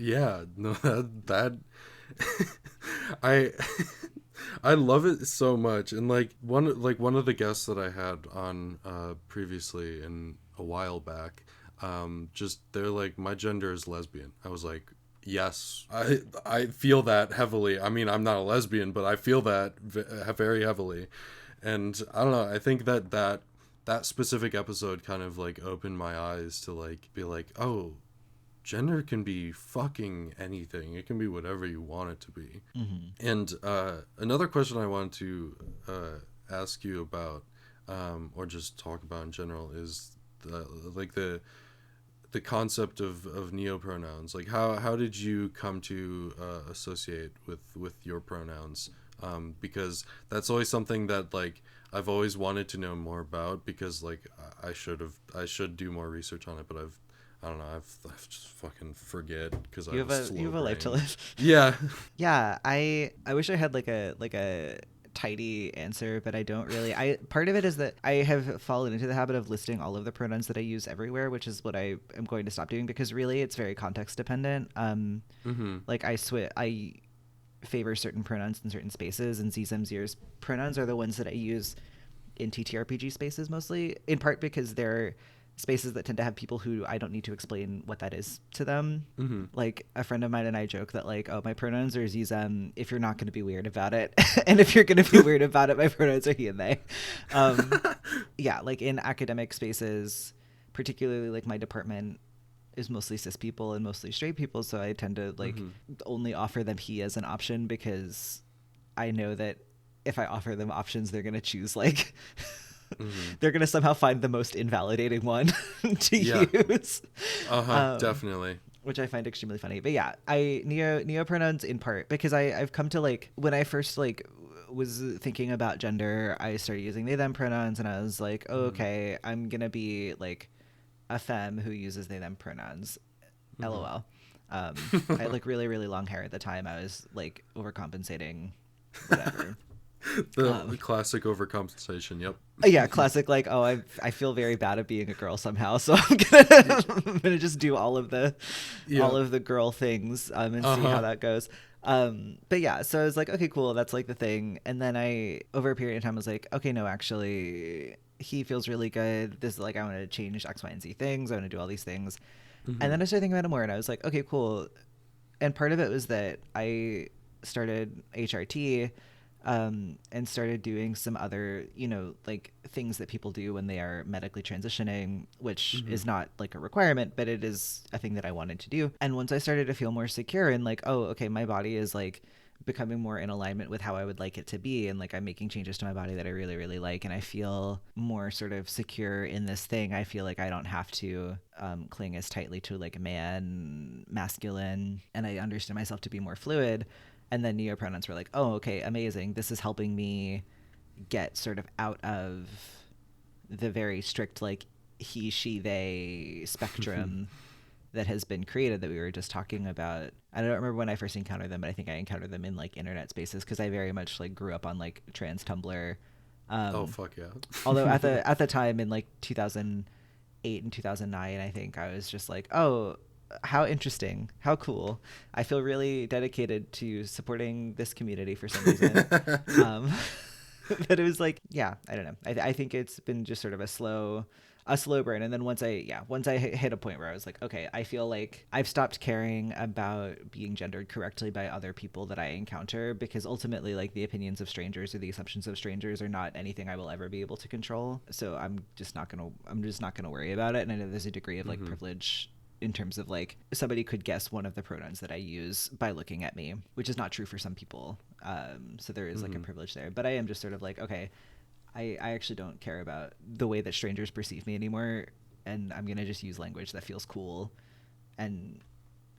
I love it so much. And like one of the guests that I had on previously in a while back, just they're like, my gender is lesbian. I was like, yes, I feel that heavily. I mean, I'm not a lesbian, but I feel that very heavily. And I don't know, I think that specific episode kind of like opened my eyes to like be like, oh, gender can be fucking anything. It can be whatever you want it to be. And another question I wanted to ask you about, or just talk about in general, is the concept of neopronouns. Like how did you come to associate with your pronouns? Because that's always something that like I've always wanted to know more about, because like I should do more research on it, but I don't know, I've just fucking forget because you have a life to live. Yeah. Yeah, I wish I had like a tidy answer, but I don't really. Part of it is that I have fallen into the habit of listing all of the pronouns that I use everywhere, which is what I am going to stop doing, because really it's very context dependent. Like I favor certain pronouns in certain spaces, and Z's pronouns are the ones that I use in TTRPG spaces mostly, in part because they're spaces that tend to have people who I don't need to explain what that is to them. Like a friend of mine and I joke that like, oh, my pronouns are Z's if you're not going to be weird about it. And if you're going to be weird about it, my pronouns are he and they. Yeah, like in academic spaces, particularly like my department is mostly cis people and mostly straight people, so I tend to like only offer them he as an option, because I know that if I offer them options, they're going to choose like they're going to somehow find the most invalidating one to use. Definitely. Which I find extremely funny. But yeah, neopronouns in part because I've come to like, when I first like was thinking about gender, I started using they them pronouns, and I was like, oh, okay, I'm going to be like a femme who uses they them pronouns. LOL. I had like really, really long hair at the time. I was like overcompensating, whatever. The classic overcompensation. Yep. Yeah, classic. Like, oh, I feel very bad at being a girl somehow, so I'm gonna just do all of the girl things and see how that goes. But yeah, so I was like, okay, cool, that's like the thing. And then I, over a period of time, was like, okay, no, actually, he feels really good. This is like, I want to change X, Y, and Z things. I want to do all these things. And then I started thinking about it more, and I was like, okay, cool. And part of it was that I started HRT. And started doing some other, like things that people do when they are medically transitioning, which is not like a requirement, but it is a thing that I wanted to do. And once I started to feel more secure and like, oh, okay, my body is like becoming more in alignment with how I would like it to be, and like I'm making changes to my body that I really, really like, and I feel more sort of secure in this thing. I feel like I don't have to cling as tightly to like masculine, and I understand myself to be more fluid. And then neopronouns were like, oh, okay, amazing. This is helping me get sort of out of the very strict, like, he, she, they spectrum that has been created that we were just talking about. I don't remember when I first encountered them, but I think I encountered them in, like, internet spaces, because I very much, like, grew up on, like, trans Tumblr. Oh, fuck yeah. Although at the time in, like, 2008 and 2009, I think I was just like, oh, how interesting, how cool. I feel really dedicated to supporting this community for some reason. But it was like, yeah, I don't know. I think it's been just sort of a slow burn. And then once I hit a point where I was like, okay, I feel like I've stopped caring about being gendered correctly by other people that I encounter, because ultimately, like, the opinions of strangers or the assumptions of strangers are not anything I will ever be able to control. So I'm just not gonna worry about it. And I know there's a degree of like privilege in terms of like somebody could guess one of the pronouns that I use by looking at me, which is not true for some people. So there is like a privilege there, but I am just sort of like, okay, I actually don't care about the way that strangers perceive me anymore, and I'm gonna just use language that feels cool and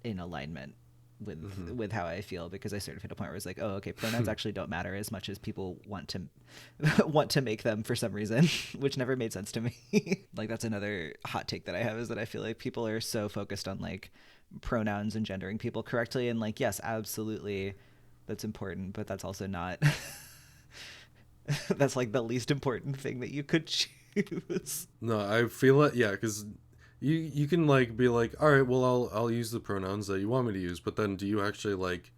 in alignment with how I feel, because I sort of hit a point where it's like, oh, okay, pronouns actually don't matter as much as people want to make them for some reason, which never made sense to me. Like, that's another hot take that I have, is that I feel like people are so focused on like pronouns and gendering people correctly, and like, yes, absolutely, that's important, but that's also not that's like the least important thing that you could choose. No, I feel it. Yeah, because you can like be like, all right, well, I'll use the pronouns that you want me to use, but then do you actually like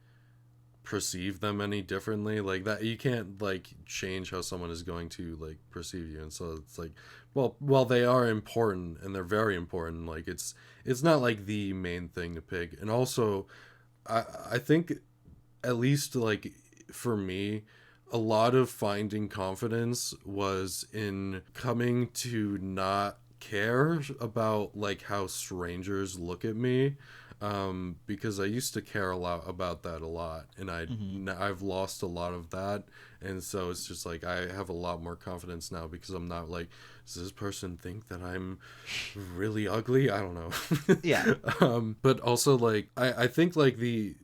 perceive them any differently? Like that, you can't like change how someone is going to like perceive you. And so it's like, well, they are important and they're very important. Like it's not like the main thing to pick. And also, I think, at least like for me, a lot of finding confidence was in coming to not care about like how strangers look at me, because I used to care a lot, and I've lost a lot of that. And so it's just like I have a lot more confidence now, because I'm not like, does this person think that I'm really ugly? I don't know. Yeah. But also like I think like the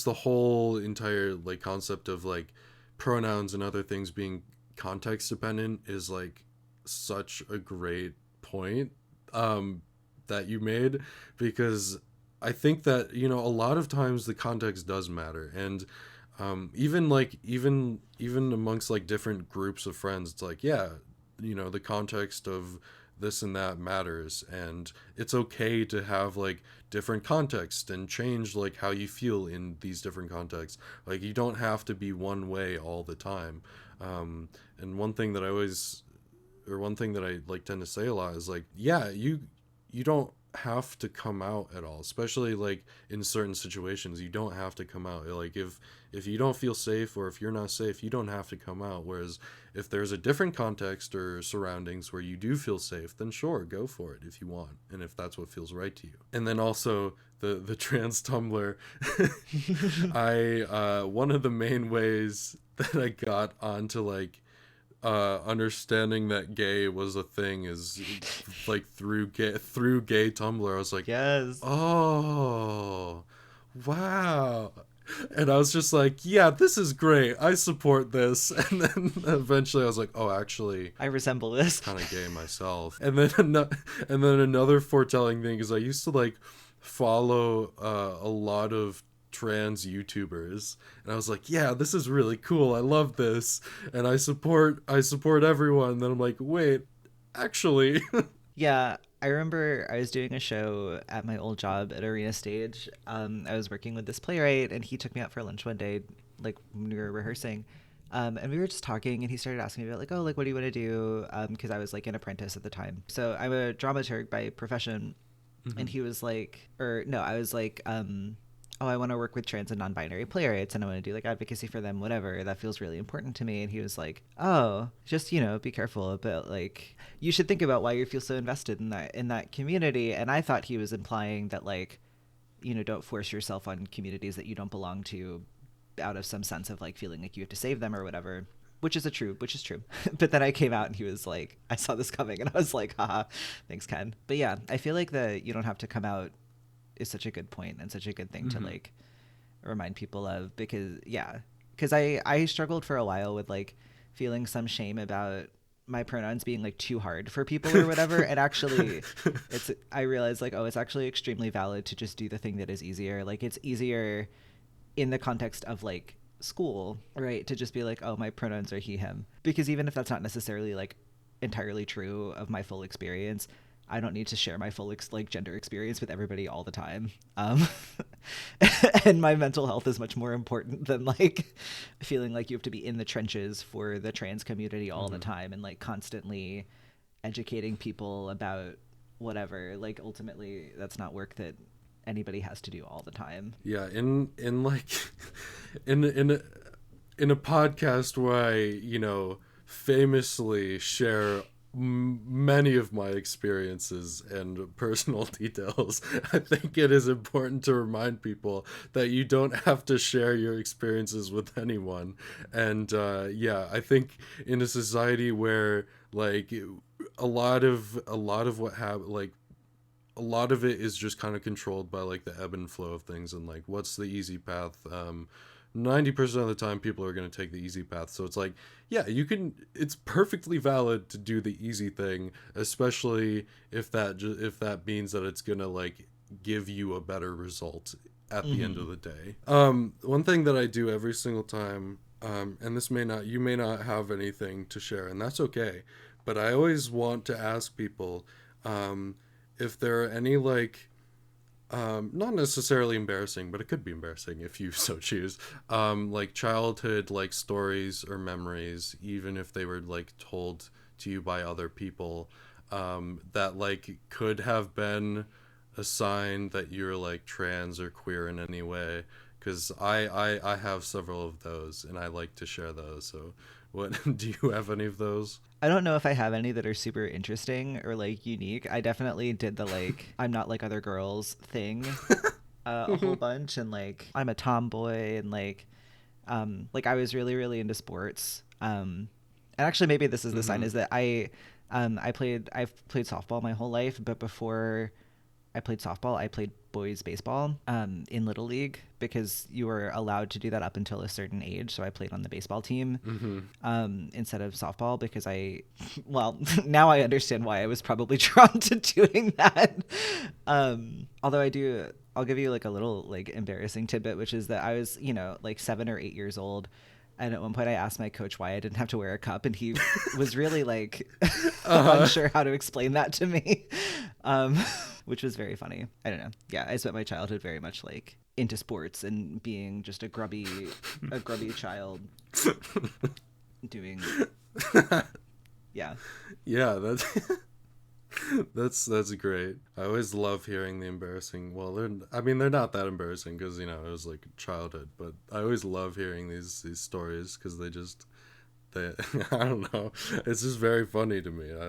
whole entire like concept of like pronouns and other things being context dependent is like such a great point that you made, because I think that, you know, a lot of times the context does matter. And even amongst like different groups of friends, it's like, yeah, you know, the context of this and that matters, and it's okay to have like different context and change like how you feel in these different contexts. Like, you don't have to be one way all the time. And one thing that I like tend to say a lot is like, yeah, you don't have to come out at all, especially like in certain situations. You don't have to come out. Like, if you don't feel safe, or if you're not safe, you don't have to come out. Whereas if there's a different context or surroundings where you do feel safe, then sure, go for it if you want, and if that's what feels right to you. And then also the trans Tumblr. I one of the main ways that I got onto like understanding that gay was a thing is like through gay Tumblr. I was like, Yes. oh, wow. And I was just like, yeah, this is great, I support this. And then eventually I was like, oh, actually, I resemble this. kind of gay myself. And then another foretelling thing is I used to like follow a lot of trans YouTubers, and I was like, yeah, this is really cool, I love this, and I support everyone. And then I'm like, wait, actually. Yeah, I remember I was doing a show at my old job at Arena Stage. I was working with this playwright, and he took me out for lunch one day, like when we were rehearsing. And we were just talking, and he started asking me about like, oh, like, what do you want to do? Because I was like an apprentice at the time. So I'm a dramaturg by profession. And he was like, or no, I was like, oh, I want to work with trans and non-binary playwrights, and I want to do like advocacy for them, whatever. That feels really important to me. And he was like, oh, just, you know, be careful about like, you should think about why you feel so invested in that community. And I thought he was implying that like, you know, don't force yourself on communities that you don't belong to out of some sense of like feeling like you have to save them or whatever. Which is true. But then I came out and he was like, I saw this coming, and I was like, haha, thanks, Ken. But yeah, I feel like you don't have to come out is such a good point and such a good thing to like remind people of, because I struggled for a while with like feeling some shame about my pronouns being like too hard for people or whatever. And actually I realized like, oh, it's actually extremely valid to just do the thing that is easier. Like, it's easier in the context of like school, right, to just be like, oh, my pronouns are he him, because even if that's not necessarily like entirely true of my full experience, I don't need to share my full like gender experience with everybody all the time. And my mental health is much more important than like feeling like you have to be in the trenches for the trans community all the time and like constantly educating people about whatever. Like ultimately that's not work that anybody has to do all the time. Yeah, in like in a podcast where I, famously share many of my experiences and personal details, I think it is important to remind people that you don't have to share your experiences with anyone. And yeah, I think in a society where like a lot of what happened, like a lot of it is just kind of controlled by like the ebb and flow of things and like what's the easy path. 90% of the time people are going to take the easy path, so it's like, yeah, it's perfectly valid to do the easy thing, especially if that means that it's going to like give you a better result at the end of the day. One thing that I do every single time, and you may not have anything to share, and that's okay, but I always want to ask people if there are any like not necessarily embarrassing, but it could be embarrassing if you so choose, like childhood like stories or memories, even if they were like told to you by other people, that like could have been a sign that you're like trans or queer in any way, because I have several of those and I like to share those. So what do you have any of those? I don't know if I have any that are super interesting or like unique. I definitely did the like I'm not like other girls thing a whole bunch, and like I'm a tomboy, and like I was really really into sports. And actually maybe this is the sign, is that I've played softball my whole life, but before I played softball, I played boys baseball in Little League, because you were allowed to do that up until a certain age. So I played on the baseball team instead of softball, because well, now I understand why I was probably drawn to doing that. Although I'll give you like a little like embarrassing tidbit, which is that I was, like 7 or 8 years old. And at one point I asked my coach why I didn't have to wear a cup, and he was really like unsure how to explain that to me. Which was very funny. I don't know. Yeah, I spent my childhood very much like into sports and being just a grubby child doing yeah. Yeah, that's great. I always love hearing the embarrassing. Well, they're not that embarrassing because it was like childhood, but I always love hearing these stories because they I don't know. It's just very funny to me. I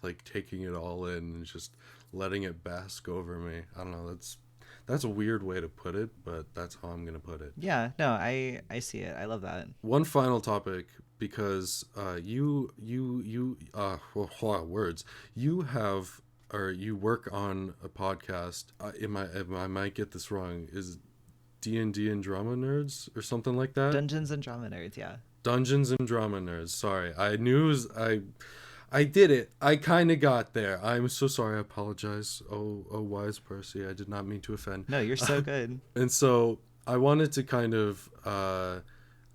like taking it all in and just letting it bask over me. I don't know. That's a weird way to put it, but that's how I'm gonna put it. Yeah, no, I see it. I love that. One final topic, because words, you have, or you work on a podcast. I might get this wrong. Is D&D and Drama Nerds or something like that? Dungeons and Drama Nerds, yeah. Dungeons and Drama Nerds. Sorry, I did it. I kind of got there. I'm so sorry. I apologize. Oh, wise Percy. I did not mean to offend. No, you're so good. And so I wanted to kind of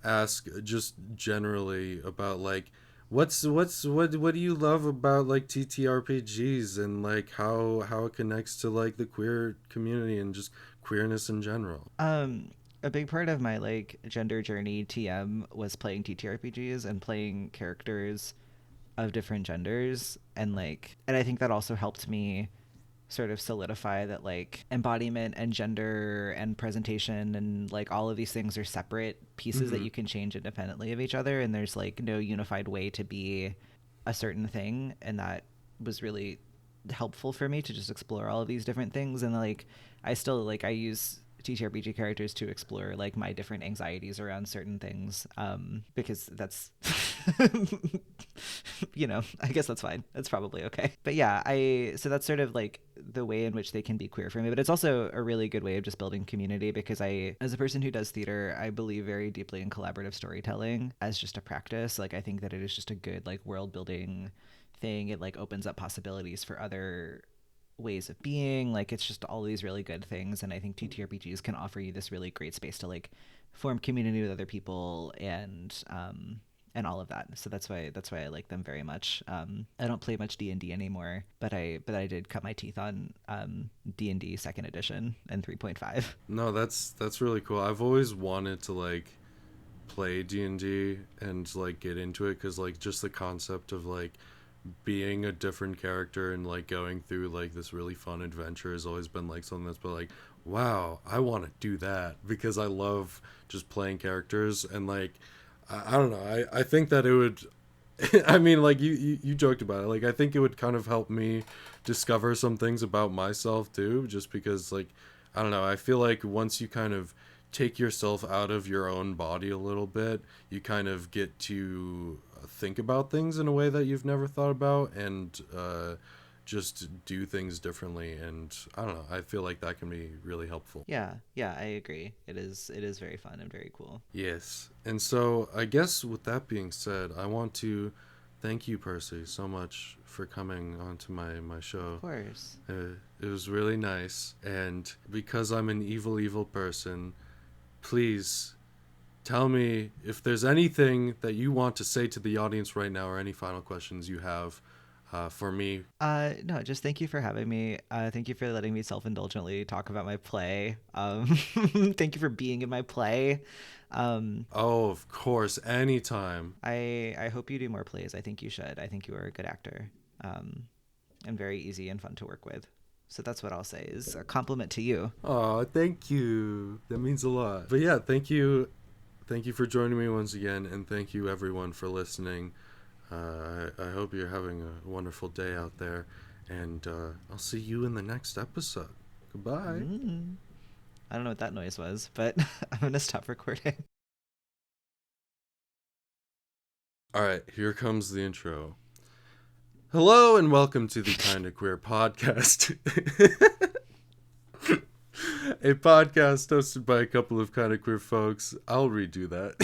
ask just generally about like what do you love about like TTRPGs, and like how it connects to like the queer community and just queerness in general. A big part of my like gender journey TM was playing TTRPGs and playing characters of different genders, and I think that also helped me sort of solidify that like embodiment and gender and presentation and like all of these things are separate pieces that you can change independently of each other, and there's like no unified way to be a certain thing. And that was really helpful for me to just explore all of these different things. And like I still like I use TTRPG characters to explore like my different anxieties around certain things, because that's I guess that's fine. That's probably okay. But yeah, so that's sort of like the way in which they can be queer for me. But it's also a really good way of just building community, because as a person who does theater, I believe very deeply in collaborative storytelling as just a practice. Like I think that it is just a good like world building thing. It like opens up possibilities for other ways of being. Like it's just all these really good things, and I think TTRPGs can offer you this really great space to like form community with other people, and and all of that. So that's why I like them very much. I don't play much D&D anymore, but I did cut my teeth on D&D second edition and 3.5. No, that's really cool. I've always wanted to like play D&D and like get into it, because like just the concept of like being a different character and like going through like this really fun adventure has always been like something that's been like, wow, I want to do that, because I love just playing characters. And like I don't know, I think that it would I mean, like you joked about it, like I think it would kind of help me discover some things about myself too, just because like I don't know, I feel like once you kind of take yourself out of your own body a little bit, you kind of get to think about things in a way that you've never thought about, and just do things differently. And I don't know, I feel like that can be really helpful. Yeah, I agree. It is very fun and very cool. Yes. And so I guess with that being said, I want to thank you, Percy, so much for coming onto my show. Of course. It was really nice. And because I'm an evil person, please tell me if there's anything that you want to say to the audience right now, or any final questions you have for me. No, just thank you for having me. Thank you for letting me self-indulgently talk about my play. Thank you for being in my play. Oh, of course, anytime. I hope you do more plays. I think you should. I think you are a good actor, and very easy and fun to work with. So that's what I'll say is a compliment to you. Oh, thank you. That means a lot. But yeah, thank you. Thank you for joining me once again, and thank you everyone for listening. I hope you're having a wonderful day out there, and I'll see you in the next episode. Goodbye. I don't know what that noise was, but I'm going to stop recording. All right, here comes the intro. Hello and welcome to the Kinda Queer podcast. A podcast hosted by a couple of kinda queer folks. I'll redo that.